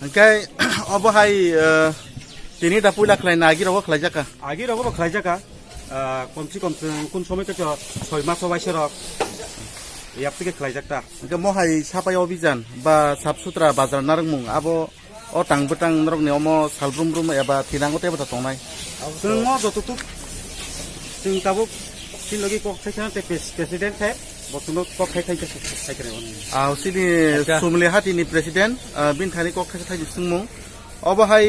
Engkai obohai tini da puila khlai nagi rogo khlai jaka. Agi rogo khlai jaka. Komsi kom kun somai ke 6 maso baise rok. Yap থেকে khlai jakta. Engkai mohai sapai obijan ba sab sutra bazar narengmung abo o tang betang norok ni omo salbrum brum eba tinango te bata tongnai. Sung mo jototuk sung tabuk silogi kok thaikan te president thai botunok kok thaikan ke thaikan Au sini sumle hati ni presiden bin thani kok thai sungmung obohai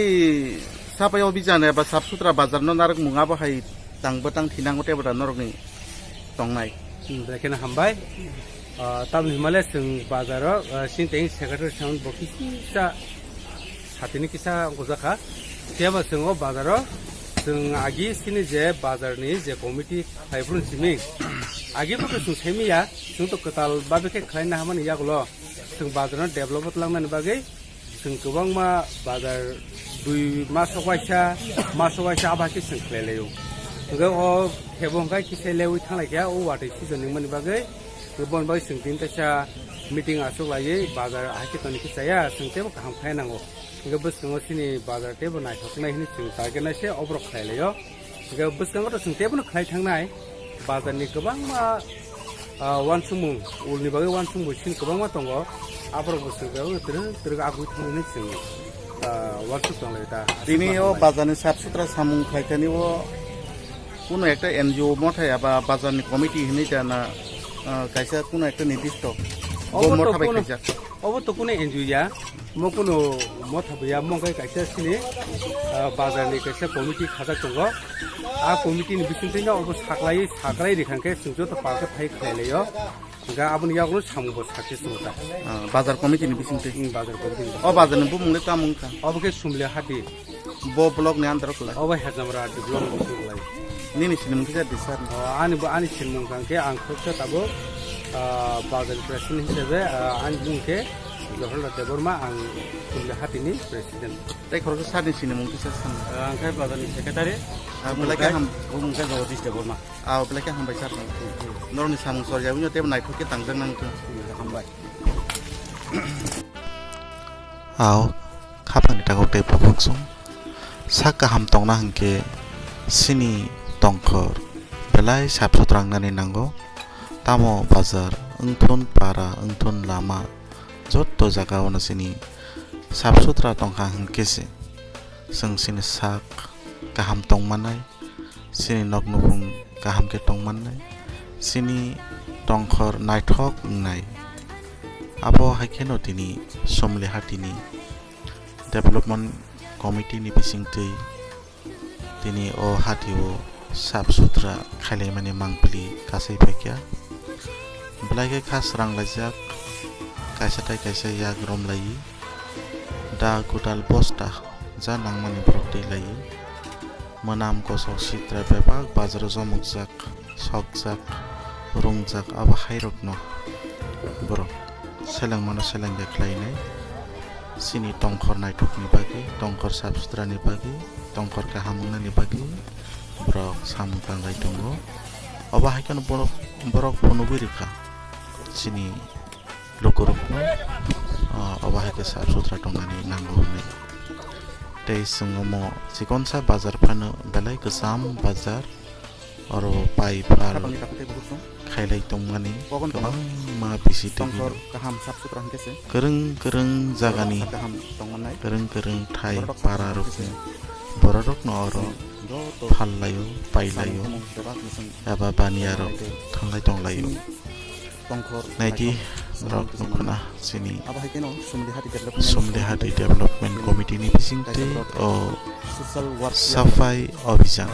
sapai obijan eba sab sutra bazar no narengmung abo hai tang betang tinango te bata norok ni tongnai. Berkena hambai, tapi Himalaya seng bazaro, sing teng sekretar sound boki sa saat ini kisah angkuzaka, siapa sengo bazaro, seng agi sini je bazar ni je komiti kaipun siming, agi pun seng semi ya, seng tu ketal babe ke kain nahaman iya gulo, seng bazaro develop langman bagai, seng kebang ma bazar dui masuk waisa abah ke seng keleleyo. Enggak oh hebong kai kisah lewi thang lagi ya, oh ada season yang mana bagai, kebon bagai sengtin tasya meeting asuk lagi, bazar akhir tahun kisah ya, sengtemu kaham kaya nango, enggak bus tengok sini bazar temu naik, thokna ini seng target nasi obrok kaya leyo, enggak bus tengok tu sengtemu nak kaya thang naik, bazar ni kebang ma wan sumung, ul ni bagai wan sumung sini kebang ma tonggo, obrok bus tengok terus aku thang ini seng wan sumung lagi ta. Tini o bazar ni sab sutra samung khlai tani o কোনো একটা এনজিও মঠাই বা বাজারনি কমিটি হিনি জানা কাইসা কোনো একটা নির্দিষ্ট মঠাবাই কাইসা অব তো কোনো এনজিও ya mo কোনো মঠাবাইয়া মঙ্গাই কাইসা সিনি বাজারনি কাইসা কমিটি খাজা দङ आ कमिटिनि बिथिंनिफ्रायनो अब साग्लाय रेखांखे सुंजो तो पार्के फाइ खायलायो गा आबनि यागलो सामुबो साक्सेस दङता बाजार कमिटिनि बिथिंनिफ्राय बाजार कमिटि अ बाजारनि बुंले कामुंका अबके सुमले हाति बो ब्लक नि आन्दार खला अब हेजामरा डेभलप खलाय निनि सिनमुखि जादि सार आनि सिनमुंखांखे आं खोबसा ताबो बाजार प्रेसिडेन्ट हिसाबै आं बुंखे जहरलाल देबरमा आं सुमले हातिनि प्रेसिडेन्ट ताइ खरखो सारनि सिनमुखि सार सान आंखाय बाजारनि सेक्रेटारि बेलाके हम बुंखाय जगदीश देबरमा बेलाके हामबाय सार नरनि सामुं सरजाबिनो तेब नायफोरके तांजों नांथो हामबाय खाफानि थाखाय टे प्रबक्सं साका हाम तंना हंके सिनि तंखर बेलाय साबसुद्रांनानै नांगौ तामो बाजार ओंथुन पारा ओंथुन लामा जत्त जागावनो सिनि साबसुद्रा तंखा हंकेसे जों सिनि साक गाहाम तंमानाय सिनि नगनुफुं गाहामके तंमानाय सिनि तंखर नायथक नाय आबो हायखेनो दिनि समले हातिनि डेभलपमेन्ट कमिटिनि बिसिंथै दिनै अ हातिओ साफ सुथ्रा खायलाय माने मांपलि गासै फायखिया ब्लाइके खास रांलायजाक कायसा याग रमलायि दा गुदाल बस्ता जा नांमानि ब्रक दैलायि मोनाम कसक सित्रा बेबाक बाजार जमुकजाक सकजाक रंजाक आबा हायरकनो ब्रक सेलांमानो सेलांगे ख्लायनाय सिनि तंखर नायथकनि बागै तंखर साफ सुथ्रानि बागै तंखर गाहामनि बागै ब्रक सामुखांगाय दङ अबा हायखान ब्रक फनुबिरिखा सिनि लोकरकनो अबा हायखे साफ सुथ्रा दंनानै नांगौ होननाय दै जोङो सिकनसा बाजार फानो बेलाय गोजाम बाजार अर पाइपार खायलाय दंमानि गोबां मा बिसि तंखर गाहाम साफ सुथ्रा हंकेसे गोरों जागानि गाहाम दंमानाय गोरों थाय पारा रकनि बररक नअर फाललायो पाइलायो एबा बानियारो थांलाय दंलायो नायदि रक नखना सिनि समले हाति डेभलपमेन्ट कमिटिनि बिसिंथै अ साफाइ अभियान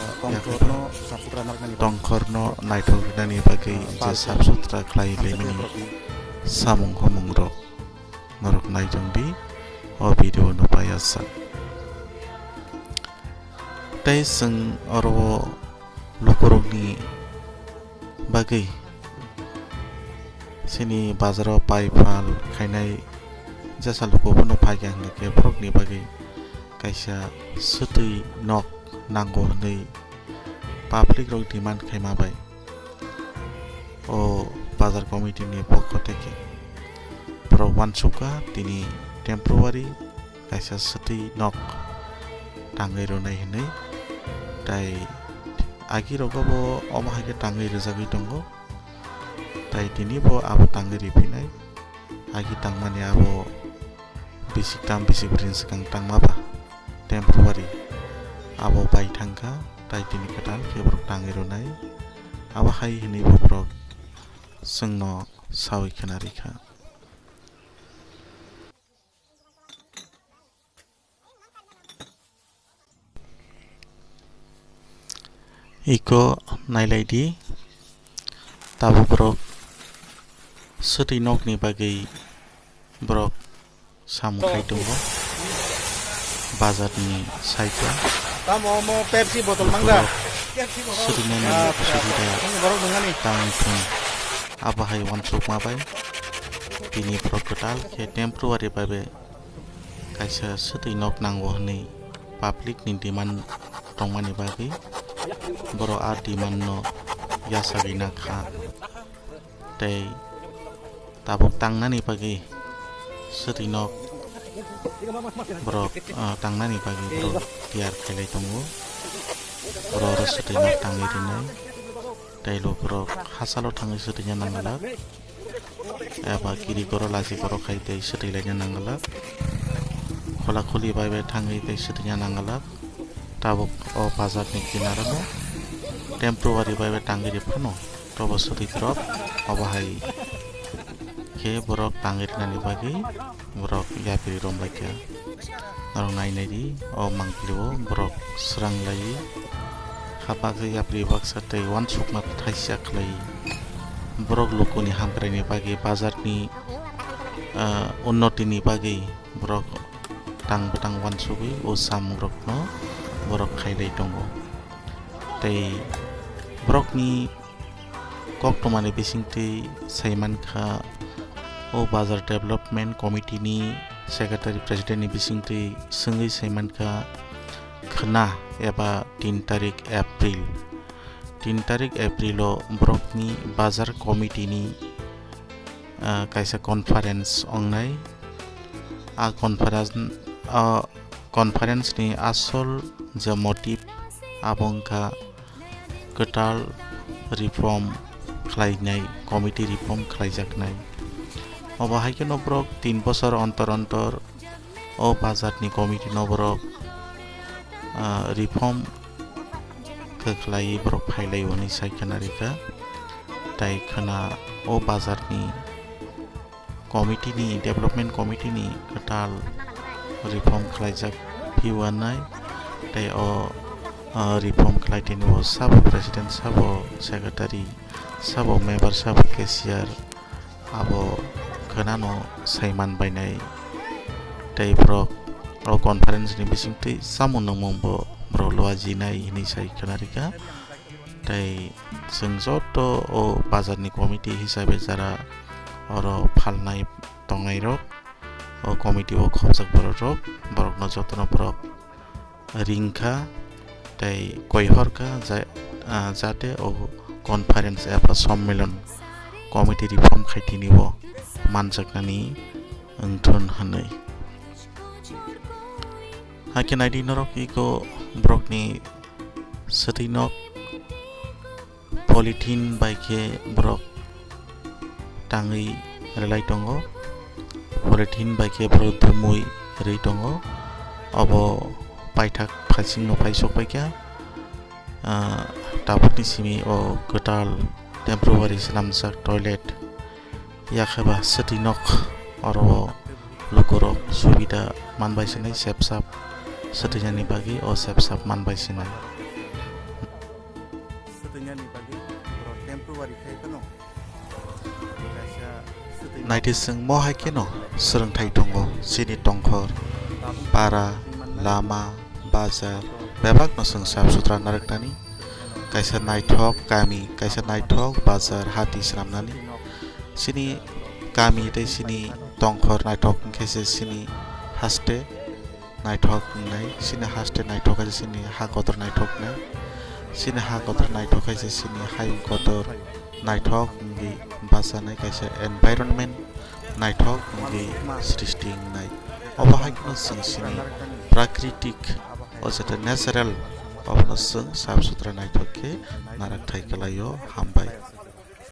तंखरनो नायथकनानि बागै जे साफ सुथ्रा ख्लायलायमानि सामुं हमुं रक नरक नायदोंदि अ भिडिअ नुपायासा ताइ जों अर लोकरकनि बागै सिनि बाजाराव पाइपाल खायनाय जसा लोकफोरनो फायगा हंगे ब्रकनि बागै कायसा सोतै नक नांगौ होनै पाब्लिक रक डिमान्ड खायमाबाय अ बाजार कमिटिनि पक्ष थेके ब्रक वानसुका दिनै temporary kaisa seti nok tangai ronai hinai tai agi rogo bo obahai ke tangai rezagi tongo tai tini bo abo tangai ripinai agi tangmani abo bisik berin sekang tang maba temporary abo bai tangka tai tini ketal ke brok tangai ronai abahai hinai bo brok sengno sawi kenarika iko nailai di tabu brok seti nok ni bagai brok samu khai tongo bazar ni saita Tamo mo Pepsi botol mangga. seti ni seti Ini baru dengan nih. tang tung abahai wan sok mabai tini brok ketal ke temporary babe kaisa seti nok nangwo ni public ni demand tongmani bagai boro a demand no yasagina kha tei tabuk tangnani bagi setinok brok tangnani bagi bro tiar khelai tongo bro setinok tangi dinai tei lo bro hasalo tangi setinya nangalak eba kiri goro lasi goro khai tei setilainya nangalak khola kholi bai bai tangi tei setinya nangalak tabuk o bazar ni kinarano temporary bai bai tangi di pano tobo seti drop obahai ke borok tangir nani bagi borok yapiri rombaikya narong nai di o mangkliwo borok serang lai khapake yapiri baksa tei wan sukma thaisya khlai borok lokoni hamkrani bagi bazar ni unnoti ni bagi borok tang betang wan sugi o samrok no borok khailai tongo tei borok ni kok tomani bisingti saiman kha o bazar development committee ni secretary president ni bisingti sungai saiman kha khna eba 3 tarik April lo brok ni bazar committee ni kaisa conference ongnai a conference ni asol je motive abongka ketal reform khlainai committee reform khlaijaknai obahai ke nobrok 3 bosor ontor o bazar ni committee nobrok reform khlai brok phailai oni saikanarika tai khana o bazar ni committee ni development committee ni ketal reform khlaijak phiwanai tai o reform khlaiteni o sabo president sabo secretary sabo member sabo cashier abo kanano saiman bainai tei brok o conference ni bisingti samunang mombo bro loaji nai ini sai kanarika tei sengjoto o bazar ni committee hisabe jara oro phalnai tongai rok o committee o khobjak borok no jotono brok ringkha tei koihorka jate o conference eba সম্মেলন committee reform khaitini o manjaknani engthon hanai hakenai di norok iko brokni setinok polythene baike brok tangi relai tongo polythene baike brok dumui rei tongo abo paithak phasing no paisok baikya tabukni simi o ketal temporary slamjak toilet yakhaba setinok oro lukorok subida manbai sinai sepsap setinyani bagi o sepsap manbai sinai Setinyani bagi temporary khai kano naiti sing mo haikeno serengthai tongo sini tongkhor para lama bazar bebak no sing sap sutra naraknani kaisa naithok kami kaisa naithok bazar hati sramnani sini kami tei sini tongkhor naithok kaisa sini haste naithok nai sini haste naithok kaisa sini ha kotor naithok nai sini ha kotor naithok kaisa sini hai kotor naithok ngi basa nai kaisa environment naithok ngi srishti nai obahai abono sing sini prakritik ojete natural abono sing saf sutra naitoke narak thai kalayo hambai.